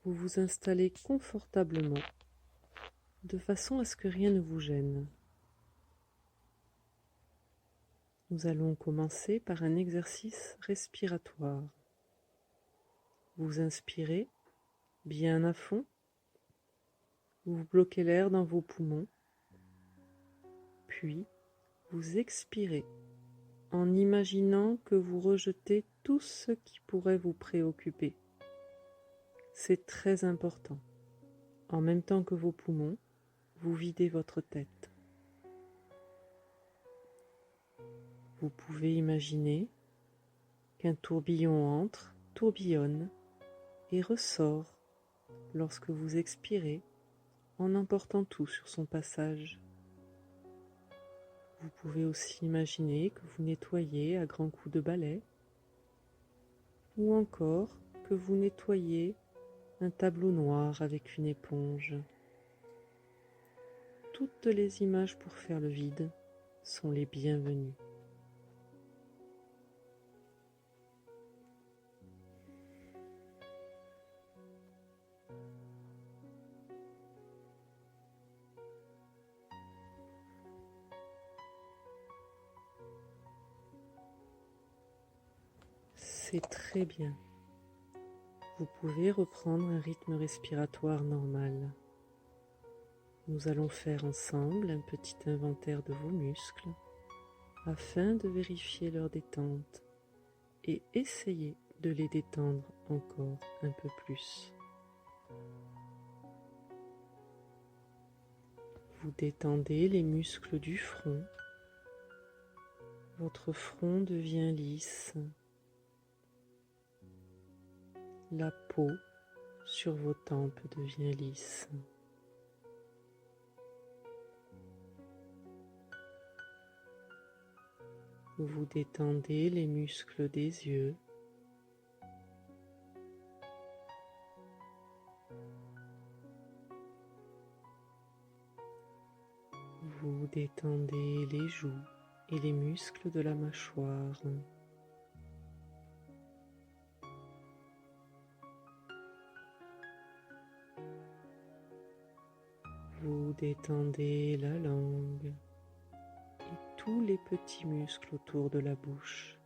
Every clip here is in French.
vous vous installez confortablement de façon à ce que rien ne vous gêne. Nous allons commencer par un exercice respiratoire. Vous inspirez bien à fond, vous bloquez l'air dans vos poumons, puis vous expirez en imaginant que vous rejetez tout ce qui pourrait vous préoccuper. C'est très important. En même temps que vos poumons, vous videz votre tête. Vous pouvez imaginer qu'un tourbillon entre, tourbillonne et ressort lorsque vous expirez en emportant tout sur son passage. Vous pouvez aussi imaginer que vous nettoyez à grands coups de balai ou encore que vous nettoyez un tableau noir avec une éponge. Toutes les images pour faire le vide sont les bienvenues. C'est très bien. Vous pouvez reprendre un rythme respiratoire normal. Nous allons faire ensemble un petit inventaire de vos muscles afin de vérifier leur détente et essayer de les détendre encore un peu plus. Vous détendez les muscles du front. Votre front devient lisse. La peau sur vos tempes devient lisse. Vous détendez les muscles des yeux. Vous détendez les joues et les muscles de la mâchoire. Vous détendez la langue et tous les petits muscles autour de la bouche.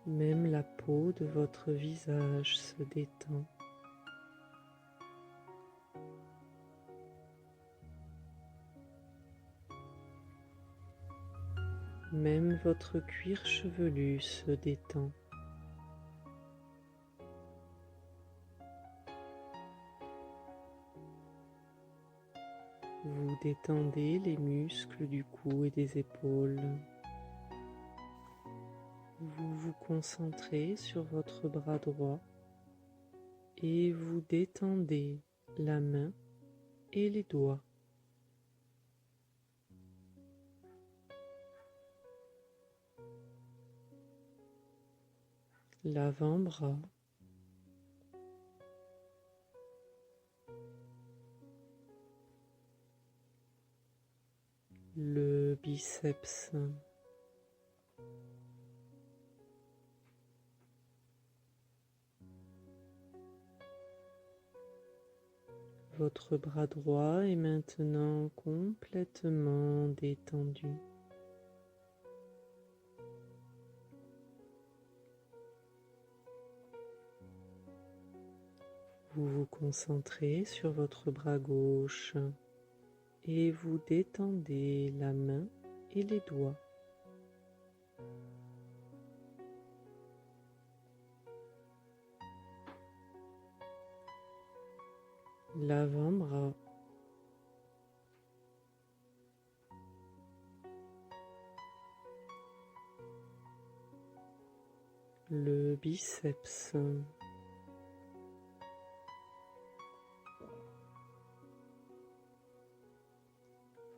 Même la peau de votre visage se détend. Même votre cuir chevelu se détend. Vous détendez les muscles du cou et des épaules. Vous vous concentrez sur votre bras droit et vous détendez la main et les doigts. L'avant-bras, le biceps, votre bras droit est maintenant complètement détendu. Vous vous concentrez sur votre bras gauche et vous détendez la main et les doigts. L'avant-bras, le biceps,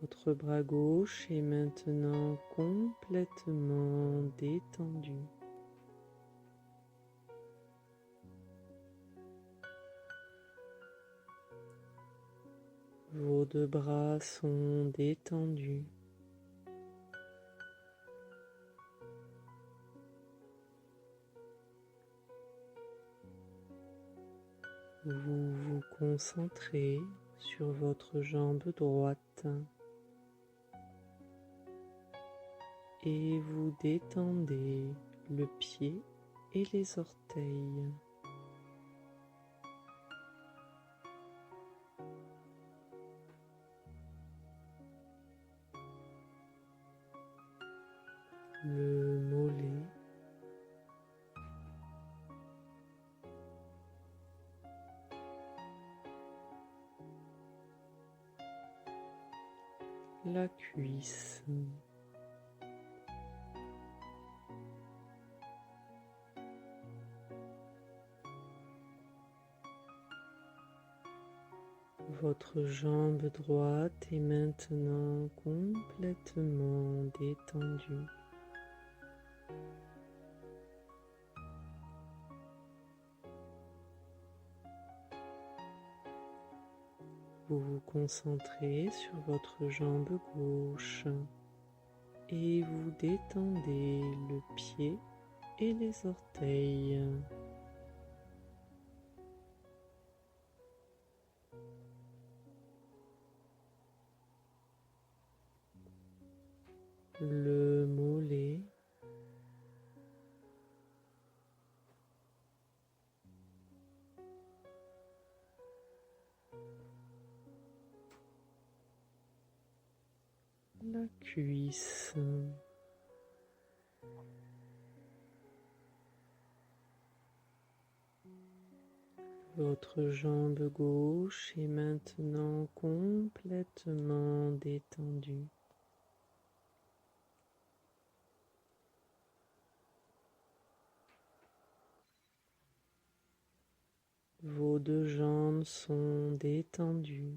votre bras gauche est maintenant complètement détendu. Vos deux bras sont détendus. Vous vous concentrez sur votre jambe droite et vous détendez le pied et les orteils. Le mollet, la cuisse, votre jambe droite est maintenant complètement détendue. Vous vous concentrez sur votre jambe gauche et vous détendez le pied et les orteils. Le mollet, la cuisse, votre jambe gauche est maintenant complètement détendue. Vos deux jambes sont détendues.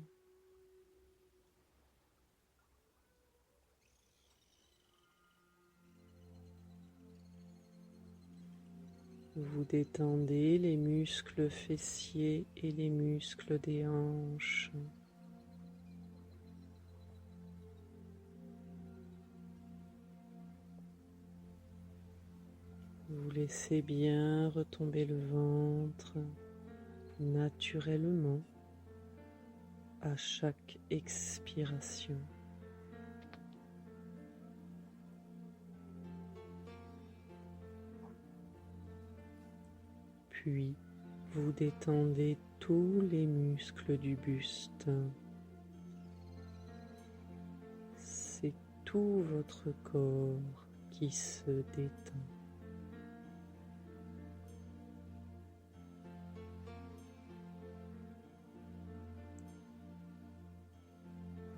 Vous détendez les muscles fessiers et les muscles des hanches. Vous laissez bien retomber le ventre naturellement à chaque expiration. Puis, vous détendez tous les muscles du buste. C'est tout votre corps qui se détend.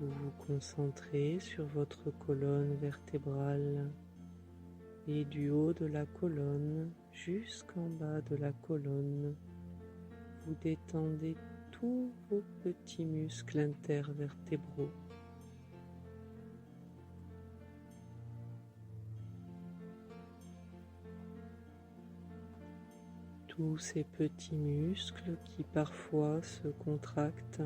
Vous vous concentrez sur votre colonne vertébrale et du haut de la colonne jusqu'en bas de la colonne, vous détendez tous vos petits muscles intervertébraux. Tous ces petits muscles qui parfois se contractent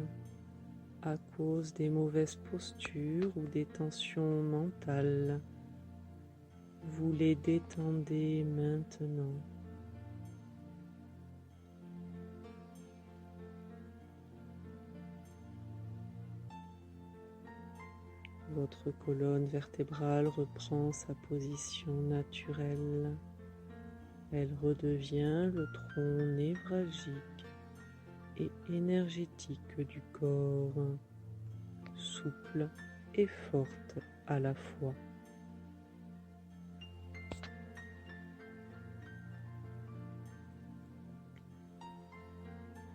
à cause des mauvaises postures ou des tensions mentales. Vous les détendez maintenant. Votre colonne vertébrale reprend sa position naturelle. Elle redevient le tronc névralgique et énergétique du corps, souple et forte à la fois.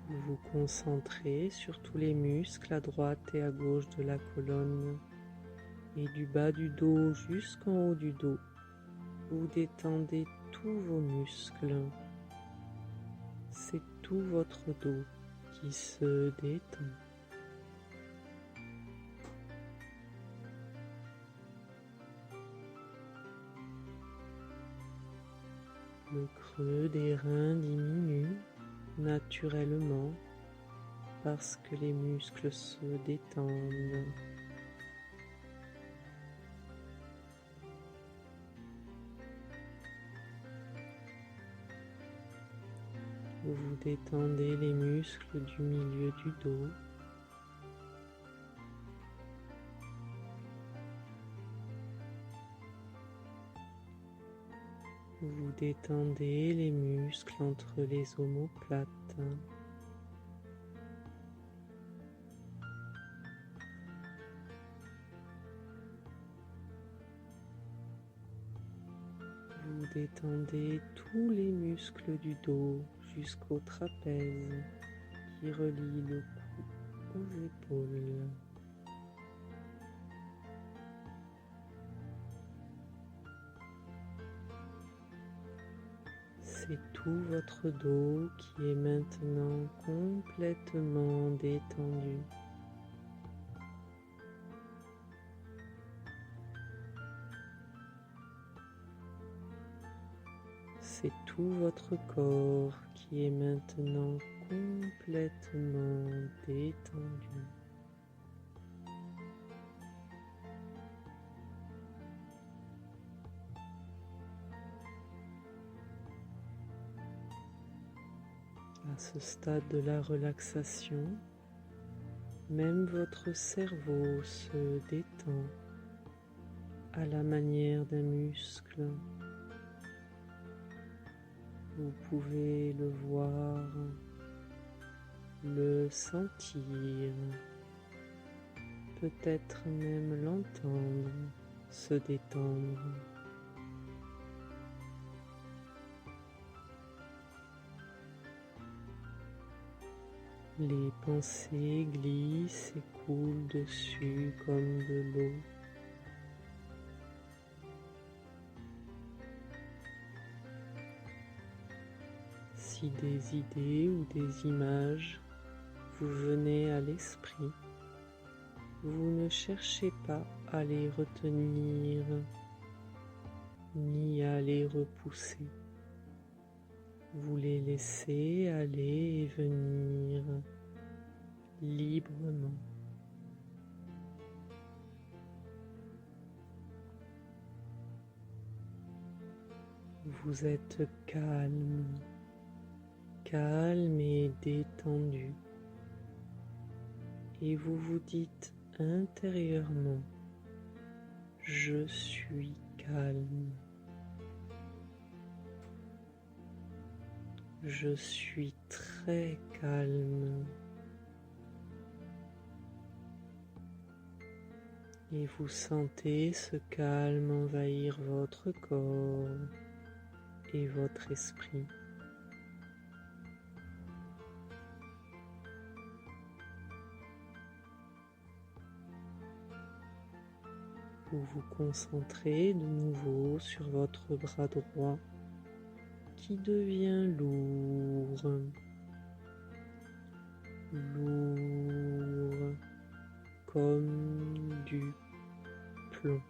Vous vous concentrez sur tous les muscles à droite et à gauche de la colonne et du bas du dos jusqu'en haut du dos. Vous détendez tous vos muscles. C'est tout votre dos qui se détend. Le creux des reins diminue naturellement parce que les muscles se détendent. Vous détendez les muscles du milieu du dos. Vous détendez les muscles entre les omoplates. Vous détendez tous les muscles du dos jusqu'au trapèze qui relie le cou aux épaules. C'est tout votre dos qui est maintenant complètement détendu. C'est tout votre corps qui est maintenant complètement détendu. À ce stade de la relaxation, même votre cerveau se détend à la manière d'un muscle. Vous pouvez le voir, le sentir, peut-être même l'entendre se détendre. Les pensées glissent et coulent dessus comme de l'eau. Si des idées ou des images vous venaient à l'esprit, vous ne cherchez pas à les retenir ni à les repousser. Vous les laissez aller et venir librement. Vous êtes calme, calme et détendu. Et vous vous dites intérieurement, je suis calme. Je suis très calme. Et vous sentez ce calme envahir votre corps et votre esprit. Vous vous concentrez de nouveau sur votre bras droit qui devient lourd, lourd comme du plomb.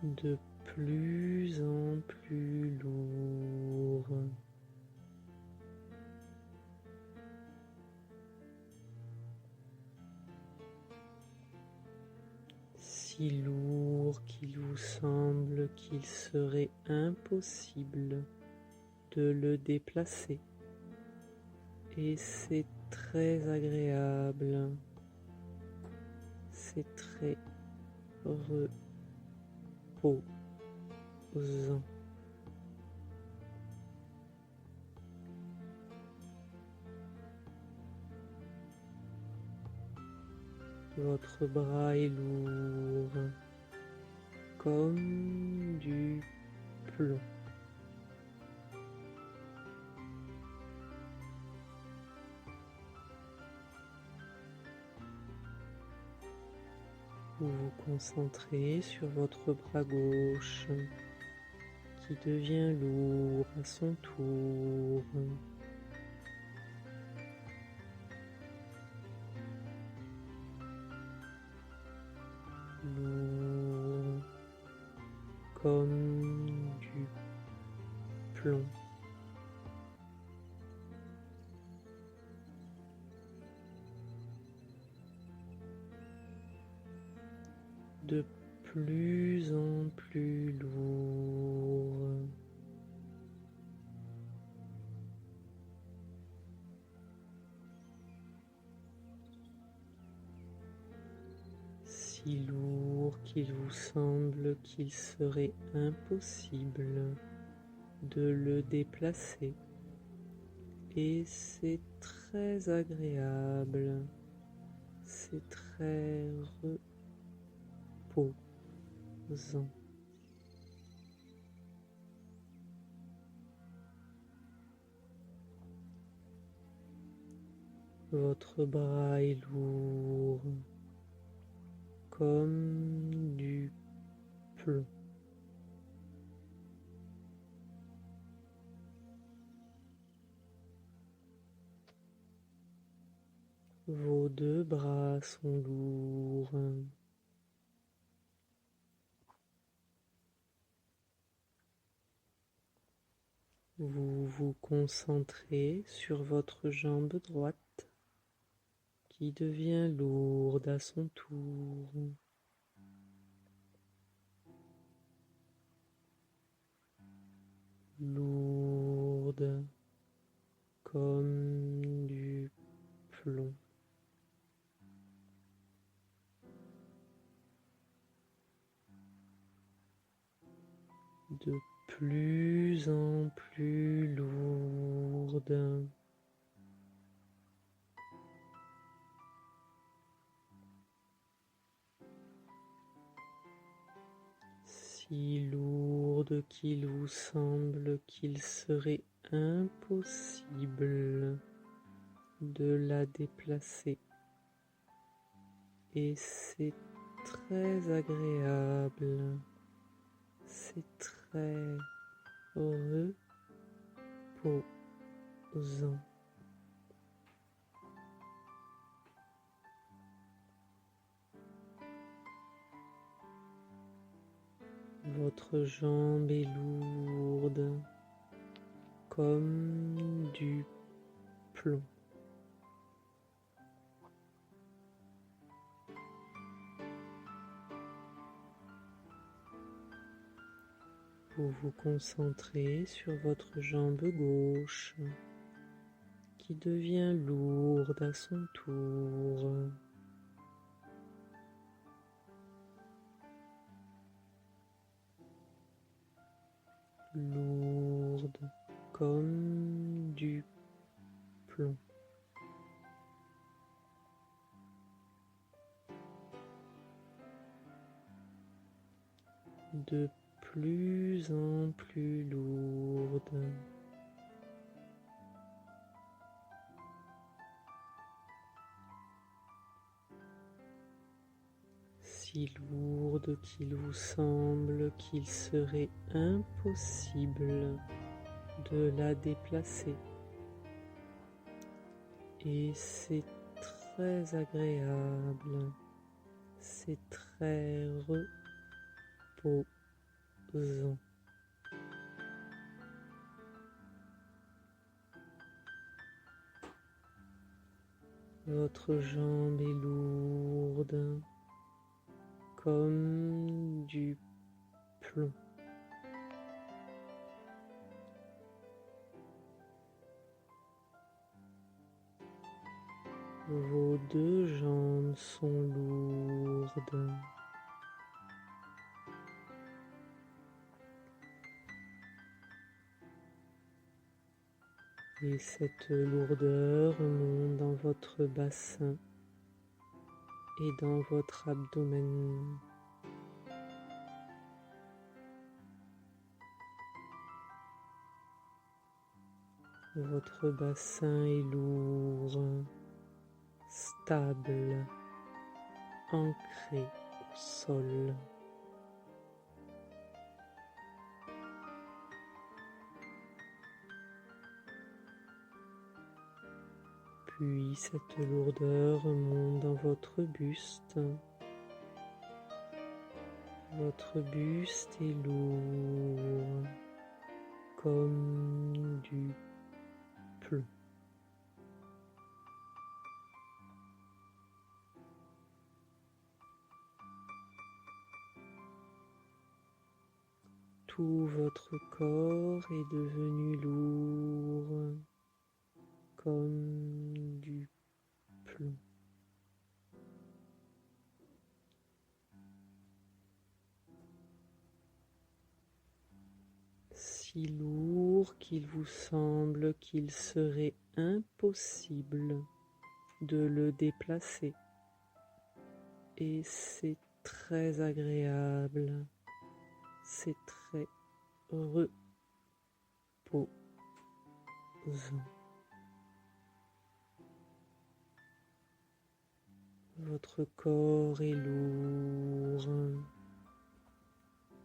De plus en plus lourd. Si lourd qu'il vous semble qu'il serait impossible de le déplacer. Et c'est très agréable, c'est très reposant. Votre bras est lourd, comme du plomb. Vous vous concentrez sur votre bras gauche qui devient lourd à son tour. Lourd comme du plomb. De plus en plus lourd. Si lourd qu'il vous semble qu'il serait impossible de le déplacer. Et c'est très agréable, c'est très reposant. Votre bras est lourd comme du plomb. Vos deux bras sont lourds. Vous vous concentrez sur votre jambe droite qui devient lourde à son tour. Lourde comme du plomb. De plus en plus lourde. Si lourde qu'il vous semble qu'il serait impossible de la déplacer. Et c'est très agréable, c'est très reposant. Votre jambe est lourde comme du plomb. Vous vous concentrez sur votre jambe gauche qui devient lourde à son tour. Lourde comme du plomb. De plus en plus lourde. Si lourde qu'il vous semble qu'il serait impossible de la déplacer. Et c'est très agréable, c'est très reposant. Votre jambe est lourde comme du plomb. Vos deux jambes sont lourdes. Et cette lourdeur monte dans votre bassin et dans votre abdomen. Votre bassin est lourd, stable, ancré au sol. Puis cette lourdeur monte dans votre buste. Votre buste est lourd comme du plomb. Tout votre corps est devenu lourd comme du plomb. Si lourd qu'il vous semble qu'il serait impossible de le déplacer. Et c'est très agréable, c'est très reposant. Votre corps est lourd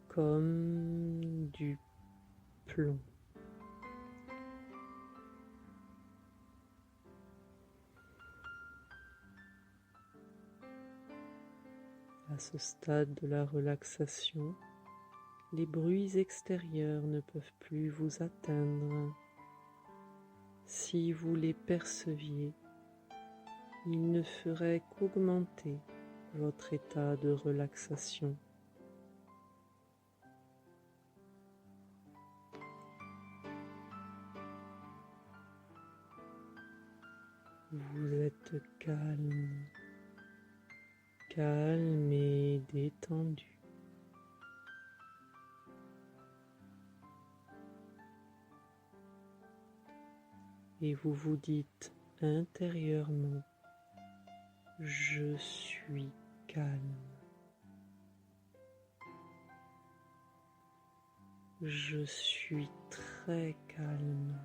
comme du plomb. À ce stade de la relaxation, les bruits extérieurs ne peuvent plus vous atteindre. Si vous les perceviez, ils ne feraient qu'augmenter votre état de relaxation. Vous êtes calme, calme et détendu. Et vous vous dites intérieurement, je suis calme. Je suis très calme.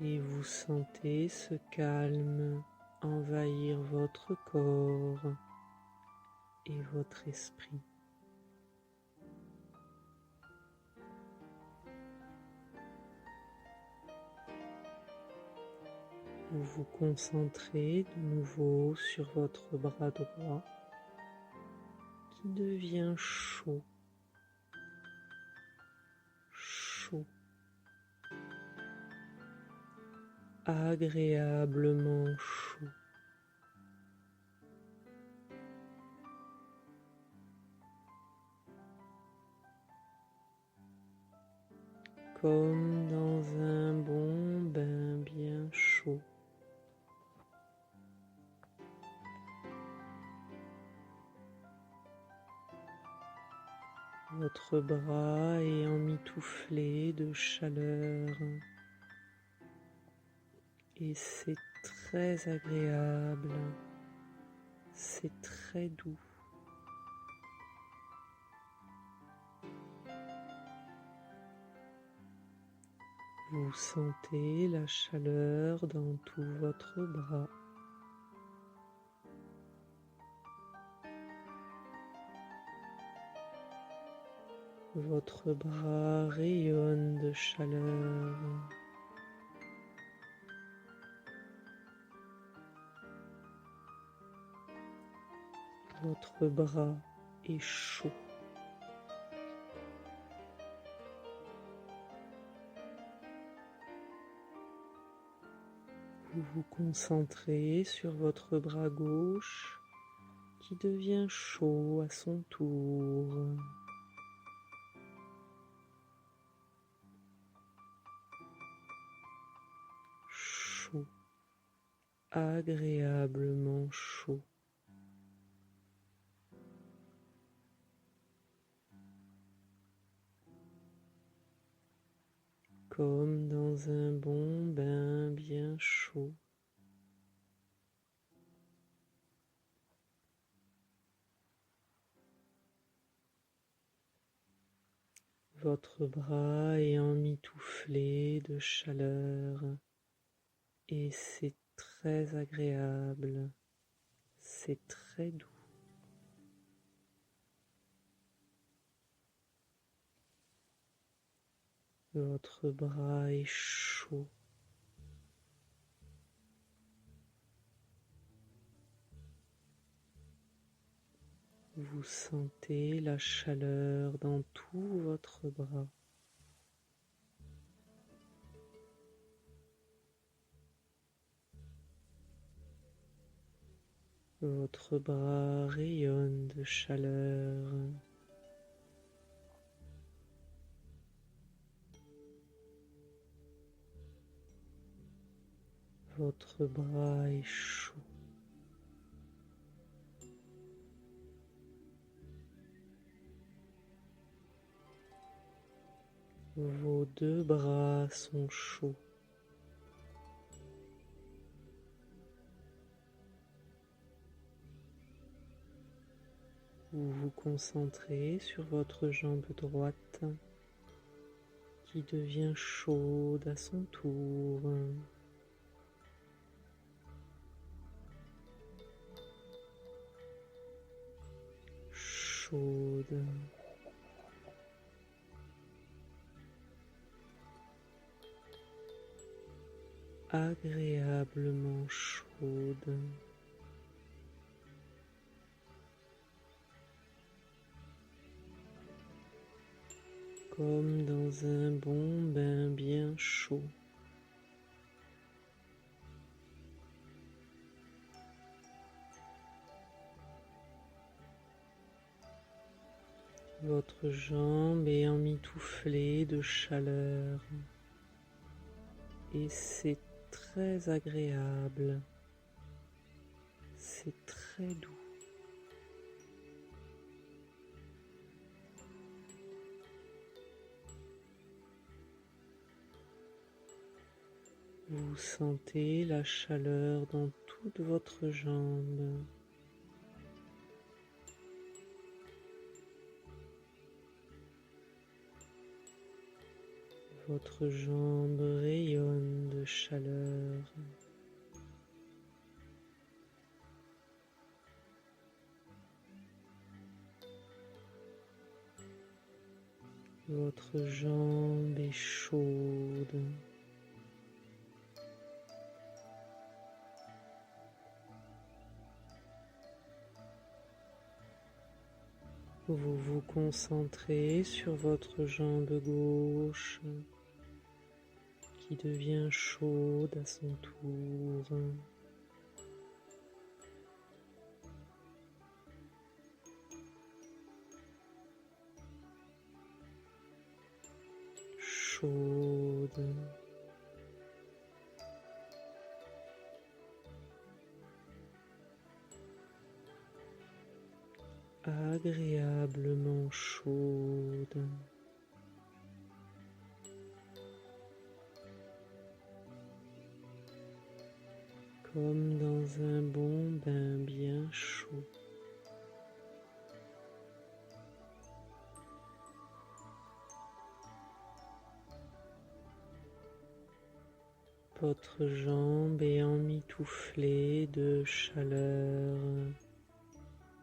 Et vous sentez ce calme envahir votre corps et votre esprit. Vous vous concentrez de nouveau sur votre bras droit qui devient chaud, chaud, agréablement chaud. Comme dans un bon bain bien chaud. Votre bras est emmitouflé de chaleur et c'est très agréable, c'est très doux. Vous sentez la chaleur dans tout votre bras. Votre bras rayonne de chaleur. Votre bras est chaud. Vous vous concentrez sur votre bras gauche qui devient chaud à son tour. Chaud, agréablement chaud. Comme dans un bon bain bien chaud. Votre bras est emmitouflé de chaleur et c'est très agréable, c'est très doux. Votre bras est chaud. Vous sentez la chaleur dans tout votre bras. Votre bras rayonne de chaleur. Votre bras est chaud. Vos deux bras sont chauds. Vous vous concentrez sur votre jambe droite qui devient chaude à son tour. Chaude. Agréablement chaude. Comme dans un bon bain bien chaud. Votre jambe est emmitouflée de chaleur et c'est très agréable, c'est très doux. Vous sentez la chaleur dans toute votre jambe. Votre jambe rayonne de chaleur. Votre jambe est chaude. Vous vous concentrez sur votre jambe gauche qui devient chaude à son tour. Chaude. Agréablement chaude. Comme dans un bon bain bien chaud. Votre jambe est emmitouflée de chaleur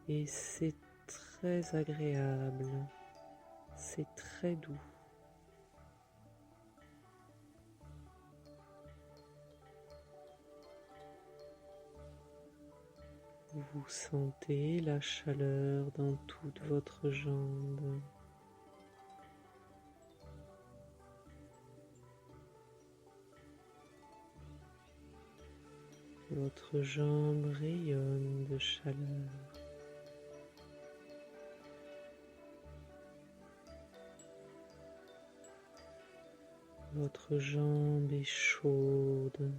et c'est très agréable, c'est très doux. Vous sentez la chaleur dans toute votre jambe. Votre jambe rayonne de chaleur. Votre jambe est chaude.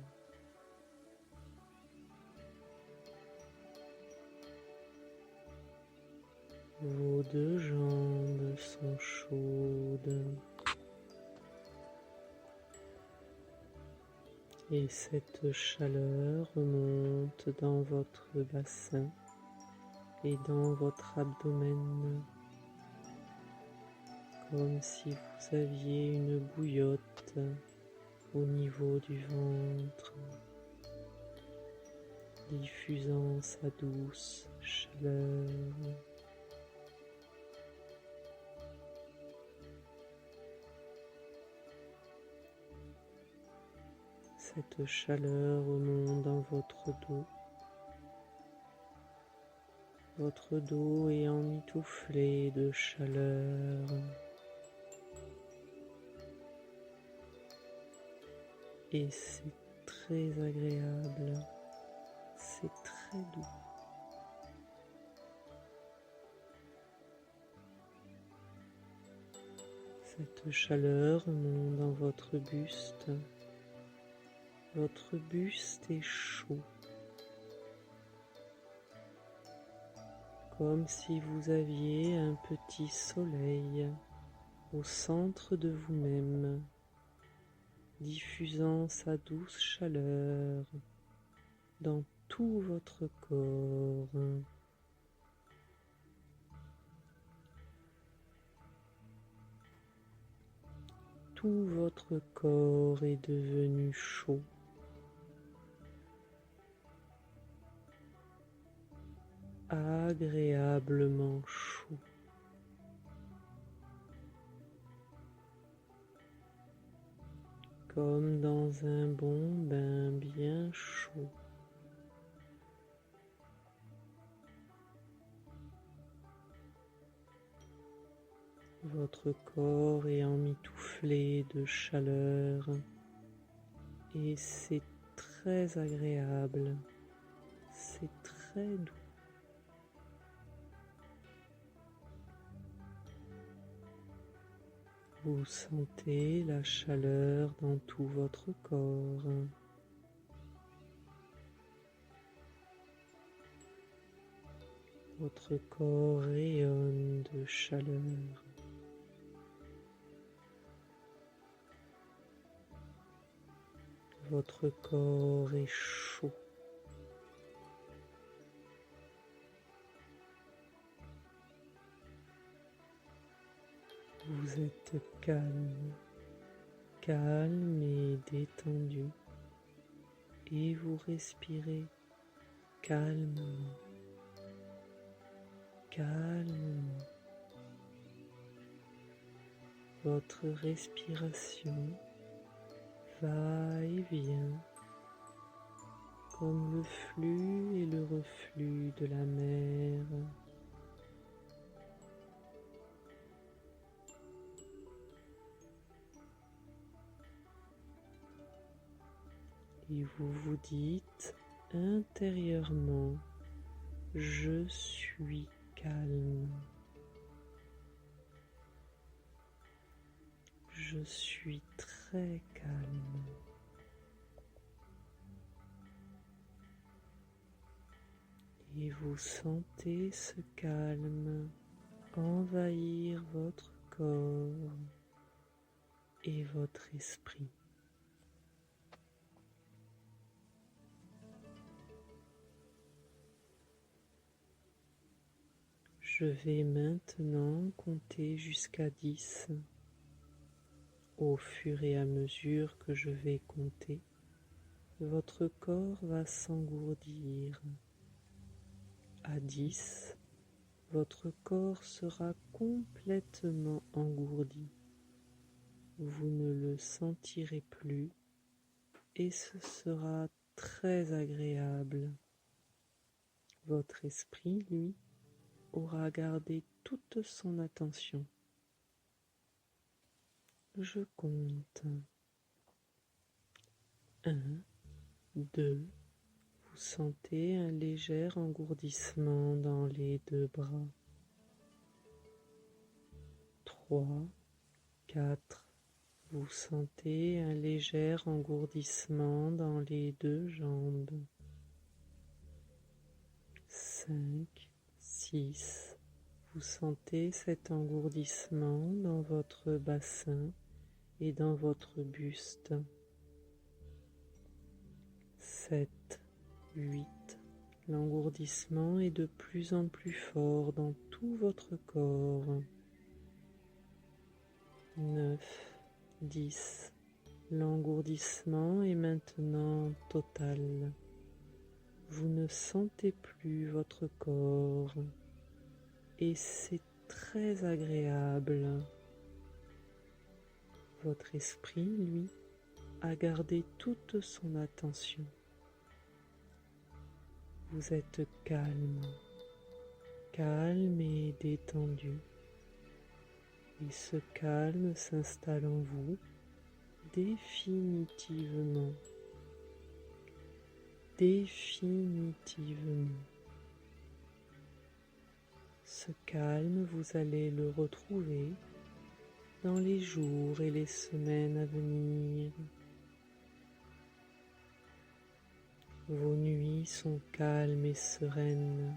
Vos deux jambes sont chaudes. Et cette chaleur remonte dans votre bassin et dans votre abdomen, comme si vous aviez une bouillotte au niveau du ventre, diffusant sa douce chaleur. Cette chaleur remonte dans votre dos. Votre dos est emmitouflé de chaleur. Et c'est très agréable. C'est très doux. Cette chaleur monte dans votre buste. Votre buste est chaud, comme si vous aviez un petit soleil au centre de vous-même, diffusant sa douce chaleur dans tout votre corps. Tout votre corps est devenu chaud. Agréablement chaud. Comme dans un bon bain bien chaud. Votre corps est emmitouflé de chaleur et c'est très agréable, c'est très doux. Vous sentez la chaleur dans tout votre corps. Votre corps rayonne de chaleur. Votre corps est chaud. Vous êtes calme, calme et détendu, et vous respirez calmement, calmement. Votre respiration va et vient comme le flux et le reflux de la mer. Et vous vous dites intérieurement, je suis calme. Je suis très calme. Et vous sentez ce calme envahir votre corps et votre esprit. Je vais maintenant compter jusqu'à 10. Au fur et à mesure que je vais compter, votre corps va s'engourdir. À 10, votre corps sera complètement engourdi. Vous ne le sentirez plus et ce sera très agréable. Votre esprit, lui, aura gardé toute son attention. Je compte. 1, 2, vous sentez un léger engourdissement dans les deux bras. 3, 4, vous sentez un léger engourdissement dans les deux jambes. 5, 6, vous sentez cet engourdissement dans votre bassin et dans votre buste. 7, 8, l'engourdissement est de plus en plus fort dans tout votre corps. 9, 10, l'engourdissement est maintenant total. Vous ne sentez plus votre corps et c'est très agréable. Votre esprit, lui, a gardé toute son attention. Vous êtes calme, calme et détendu. Et ce calme s'installe en vous définitivement. Définitivement. Ce calme, vous allez le retrouver dans les jours et les semaines à venir. Vos nuits sont calmes et sereines.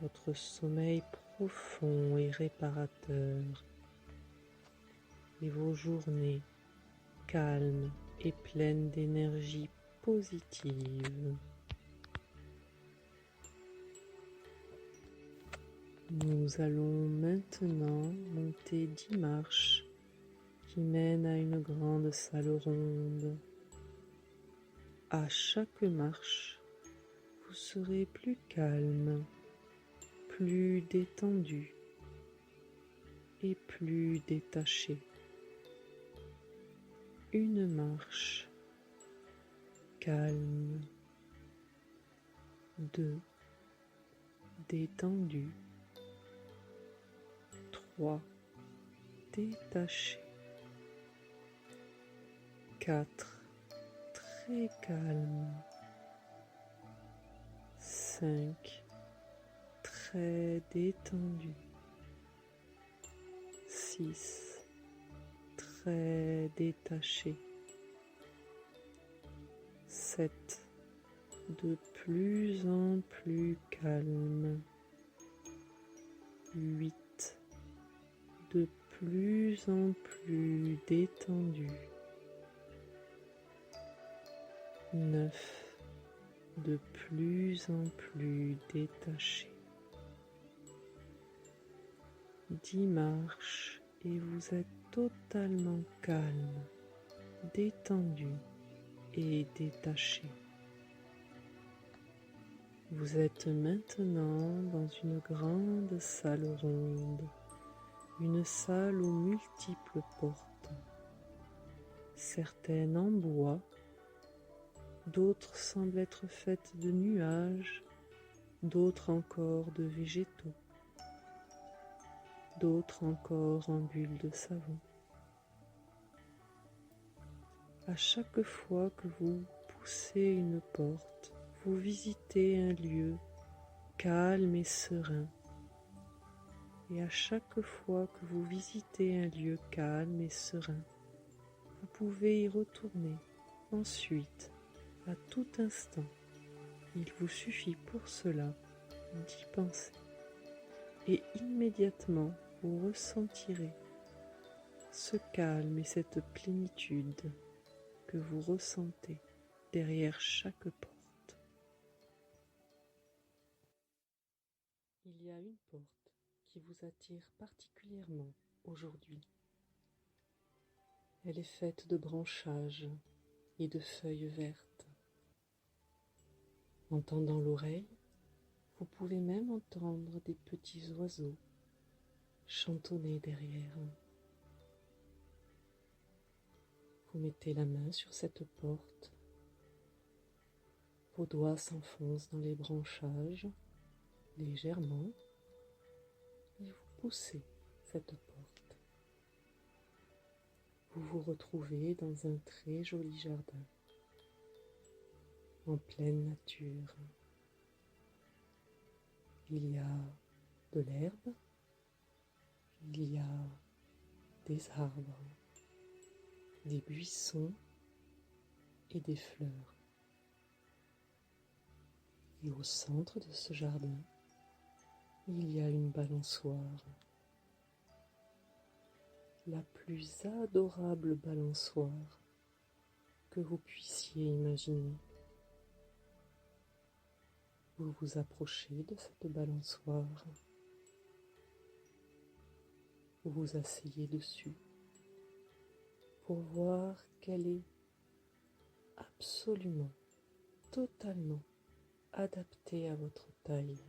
Votre sommeil profond et réparateur. Et vos journées calmes et pleines d'énergie positive. Nous allons maintenant monter 10 marches qui mènent à une grande salle ronde. À chaque marche, vous serez plus calme, plus détendu et plus détaché. Une marche, calme. 2, détendu. 3, détaché. 4, très calme. 5, très détendu. 6, très détaché. 7, de plus en plus calme. 8, de plus en plus détendu. 9, de plus en plus détaché. 10 marches et vous êtes totalement calme, détendu et détaché. Vous êtes maintenant dans une grande salle ronde, une salle aux multiples portes, certaines en bois, d'autres semblent être faites de nuages, d'autres encore de végétaux, d'autres encore en bulles de savon. À chaque fois que vous poussez une porte, vous visitez un lieu calme et serein. Et à chaque fois que vous visitez un lieu calme et serein, vous pouvez y retourner ensuite, à tout instant. Il vous suffit pour cela d'y penser. Et immédiatement, vous ressentirez ce calme et cette plénitude que vous ressentez derrière chaque porte. Il y a une porte qui vous attire particulièrement aujourd'hui. Elle est faite de branchages et de feuilles vertes. En tendant l'oreille, vous pouvez même entendre des petits oiseaux chantonner derrière. Vous mettez la main sur cette porte, vos doigts s'enfoncent dans les branchages légèrement et vous poussez cette porte. Vous vous retrouvez dans un très joli jardin, en pleine nature. Il y a de l'herbe, il y a des arbres, des buissons et des fleurs. Et au centre de ce jardin, il y a une balançoire. La plus adorable balançoire que vous puissiez imaginer. Vous vous approchez de cette balançoire. Vous vous asseyez dessus pour voir qu'elle est absolument, totalement adaptée à votre taille.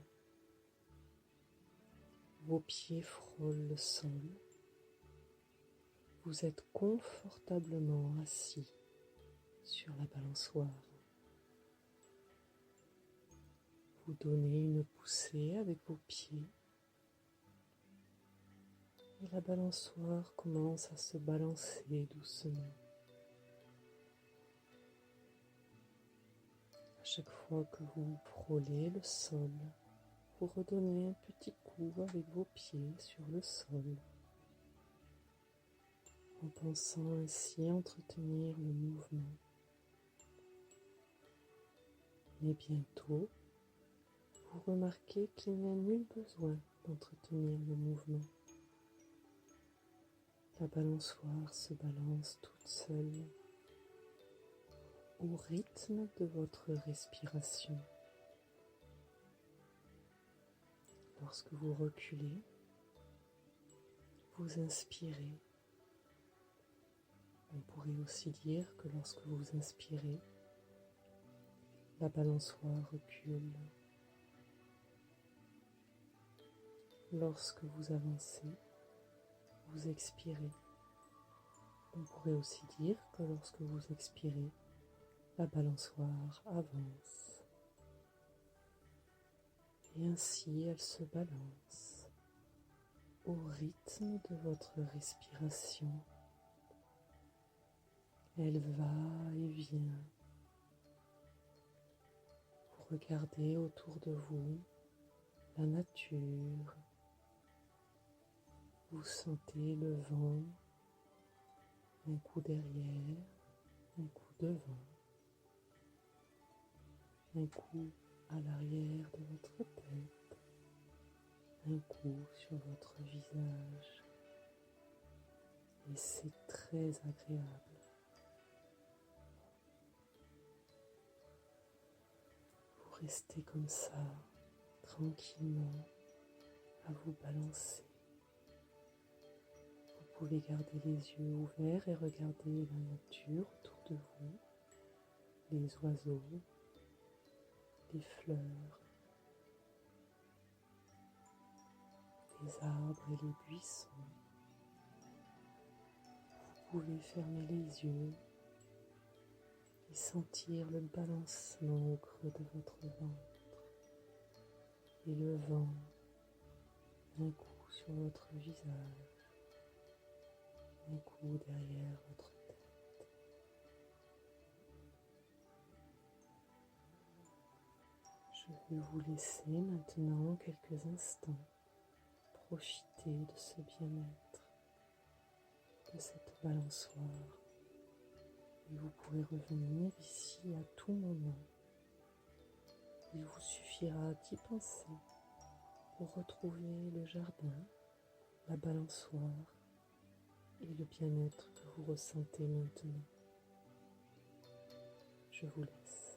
Vos pieds frôlent le sol. Vous êtes confortablement assis sur la balançoire. Vous donnez une poussée avec vos pieds et la balançoire commence à se balancer doucement. À chaque fois que vous frôlez le sol, vous redonnez un petit coup avec vos pieds sur le sol en pensant ainsi entretenir le mouvement. Mais bientôt, vous remarquez qu'il n'y a nul besoin d'entretenir le mouvement. La balançoire se balance toute seule au rythme de votre respiration. Lorsque vous reculez, vous inspirez. On pourrait aussi dire que lorsque vous inspirez, la balançoire recule. Lorsque vous avancez, vous expirez. On pourrait aussi dire que lorsque vous expirez, la balançoire avance. Et ainsi elle se balance au rythme de votre respiration. Elle va et vient. Vous regardez autour de vous la nature. Vous sentez le vent, un coup derrière, un coup devant, un coup à l'arrière de votre tête, un coup sur votre visage. Et c'est très agréable. Vous restez comme ça, tranquillement, à vous balancer. Vous pouvez garder les yeux ouverts et regarder la nature autour de vous, les oiseaux, les fleurs, les arbres et les buissons. Vous pouvez fermer les yeux et sentir le balancement au creux de votre ventre et le vent un coup sur votre visage, un coup derrière votre tête. Je vais vous laisser maintenant quelques instants profiter de ce bien-être, de cette balançoire. Et vous pourrez revenir ici à tout moment. Il vous suffira d'y penser pour retrouver le jardin, la balançoire et le bien-être que vous ressentez maintenant. Je vous laisse.